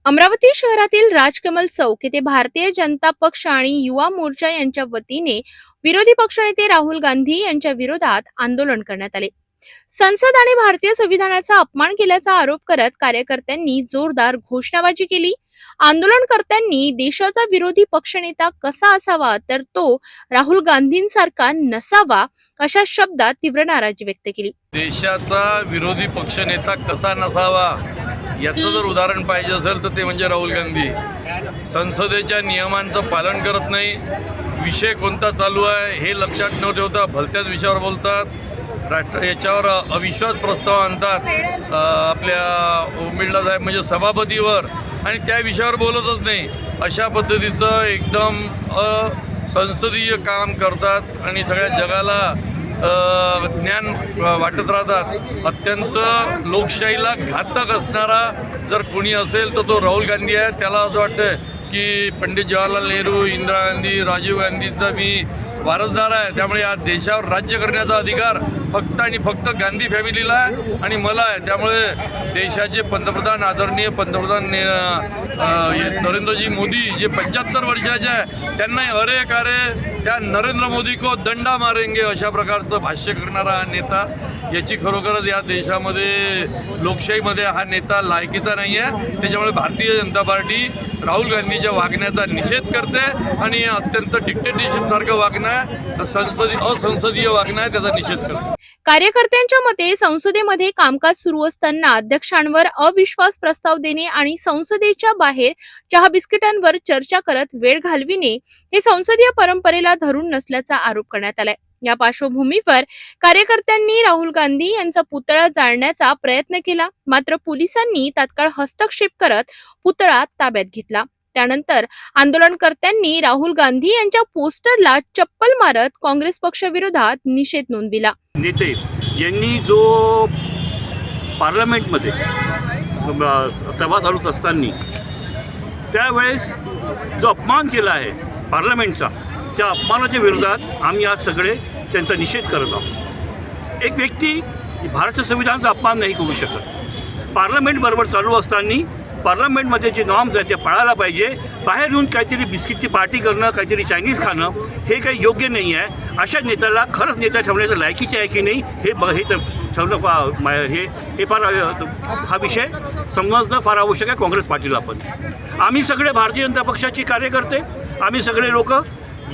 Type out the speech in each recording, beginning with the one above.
अमरावती शहरातील राजकमल चौक येथे भारतीय जनता पक्ष आणि युवा मोर्चा यांच्या वतीने विरोधी पक्षनेते राहुल गांधी यांच्या विरोधात आंदोलन करण्यात आले। संसद आणि भारतीय संविधानाचा अपमान केल्याचा आरोप करत कार्यकर्त्यांनी जोरदार घोषणाबाजी केली। आंदोलनकर्त्यांनी देशाचा विरोधी पक्षनेता कसा असावा तर तो राहुल गांधींसारखा नसावा अशा शब्दात तीव्र नाराजी व्यक्त केली। देशाचा विरोधी पक्षनेता कसा नसावा याचं जर उदाहरण पाहिजे असेल तर ते म्हणजे राहुल गांधी। संसदेच्या नियमांचं पालन करत नाही, विषय कोणता चालू आहे हे लक्षात न ठेवता भलत्याच विषयावर बोलतात, याच्यावर अविश्वास प्रस्ताव आणतात आपल्या ओम बिर्ला साहेब म्हणजे सभापतीवर, आणि त्या विषयावर बोलतच नाही। अशा पद्धतीचं एकदम संसदीय काम करतात आणि सगळ्या जगाला ज्ञान वाटत राहतात। अत्यंत लोकशाहीला घातक असणारा जर कोणी असेल तर तो राहुल गांधी आहे। त्याला असं वाटतं की पंडित जवाहरलाल नेहरू, इंदिरा गांधी, राजीव गांधींचा मी वारसदार आहे, त्यामुळे या देशावर राज्य करण्याचा अधिकार फक्त आणि फक्त गांधी फॅमिलीला आहे आणि मला आहे। त्यामुळे देशाचे पंतप्रधान आदरणीय पंतप्रधान नरेंद्रजी मोदी जे 75 वर्षाचे आहे त्यांना अरे कारे त्या नरेंद्र मोदी को दंडा मारेंगे अशा प्रकारचं भाष्य करणारा हा नेता, याची खरोखरच या देशामध्ये लोकशाहीमध्ये हा नेता लायकीचा नाही आहे। त्याच्यामुळे भारतीय जनता पार्टी राहुल गांधीच्या वागण्याचा निषेध करते आणि अत्यंत डिक्टेटरशिपसारखं वागणं आहे, असंसदीय वागणं आहे, त्याचा निषेध करते। कार्यकर्त्यांच्या मते संसदेमध्ये कामकाज सुरू असताना अध्यक्षांवर अविश्वास प्रस्ताव देणे आणि संसदेच्या बाहेर चहा बिस्किटांवर चर्चा करत वेळ घालविणे हे संसदीय परंपरेला धरून नसल्याचा आरोप करण्यात आलाय। या पार्श्वभूमीवर कार्यकर्त्यांनी राहुल गांधी यांचा पुतळा जाळण्याचा प्रयत्न केला, मात्र पोलिसांनी तात्काळ हस्तक्षेप करत पुतळा ताब्यात घेतला। त्यानंतर आंदोलनकर्त्यांनी राहुल गांधी यांच्या पोस्टरला चप्पल मारत काँग्रेस पक्षाविरोधात निषेध नोंदविला। नेते यांनी जो पार्लमेंटमध्ये सभा चालूच असताना त्यावेळेस जो अपमान केला आहे पार्लमेंटचा, त्या अपमानाच्या विरोधात आम्ही आज सगळे त्यांचा निषेध करत आहोत। एक व्यक्ती भारतीय संविधानाचा अपमान नाही करू शकत। पार्लमेंटबरोबर चालू असताना पार्लमेंटमध्ये जे नॉर्म्स आहेत ते पाळायला पाहिजे। बाहेर येऊन काहीतरी बिस्किटची पार्टी करणं, काहीतरी चायनीज खाणं हे काही योग्य नाही आहे। अशा नेत्याला खरंच नेता ठेवण्याचं लायकीचे आहे की नाही हे ठेवणं फार हा विषय समजणं फार आवश्यक आहे काँग्रेस पार्टीला। पण आम्ही सगळे भारतीय जनता पक्षाचे कार्यकर्ते, आम्ही सगळे लोक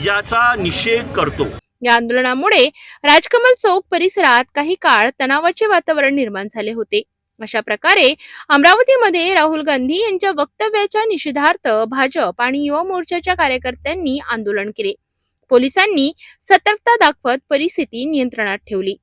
याचा निषेध करतो। या आंदोलनामुळे राजकमल चौक परिसरात काही काळ तणावाचे वातावरण निर्माण झाले होते। अशा प्रकारे अमरावतीमध्ये राहुल गांधी यांच्या वक्तव्याच्या निषेधार्थ भाजप आणि युवा मोर्चाच्या कार्यकर्त्यांनी आंदोलन केले। पोलिसांनी सतर्कता दाखवत परिस्थिती नियंत्रणात ठेवली।